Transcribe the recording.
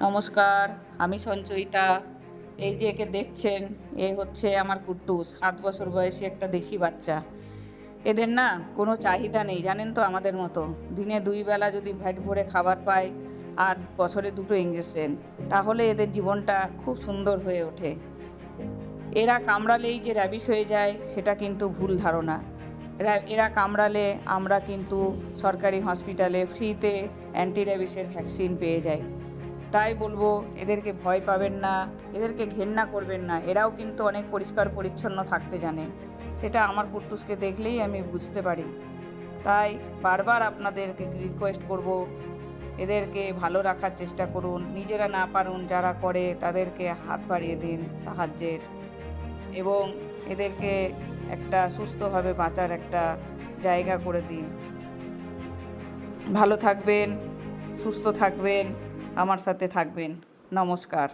নমস্কার, আমি সঞ্চয়িতা। এই যে একে দেখছেন, এ হচ্ছে আমার কুট্টুস, ৭ বছর বয়সী একটা দেশি বাচ্চা। এদের না কোনো চাহিদা নেই, জানেন তো, আমাদের মতো। দিনে ২ বেলা যদি পেট ভরে খাবার পায় আর বছরে ২টো ইঞ্জেকশন, তাহলে এদের জীবনটা খুব সুন্দর হয়ে ওঠে। এরা কামড়ালেই যে র্যাবিস হয়ে যায় সেটা কিন্তু ভুল ধারণা। এরা কামড়ালে আমরা কিন্তু সরকারি হসপিটালে ফ্রিতে অ্যান্টি র্যাবিসের ভ্যাকসিন পেয়ে যাই। তাই বলবো, এদেরকে ভয় পাবেন না, এদেরকে ঘেন্না করবেন না। এরাও কিন্তু অনেক পরিষ্কার পরিচ্ছন্ন থাকতে জানে। সেটা আমার কুট্টুসকে দেখলেই আমি বুঝতে পারি। তাই বারবার আপনাদেরকে রিকোয়েস্ট করব, এদেরকে ভালো রাখার চেষ্টা করুন। নিজেরা না পারুন, যারা করে তাদেরকে হাত বাড়িয়ে দিন সাহায্যের, এবং এদেরকে একটা সুস্থভাবে বাঁচার একটা জায়গা করে দিন। ভালো থাকবেন, সুস্থ থাকবেন, আমার সাথে থাকবেন। নমস্কার।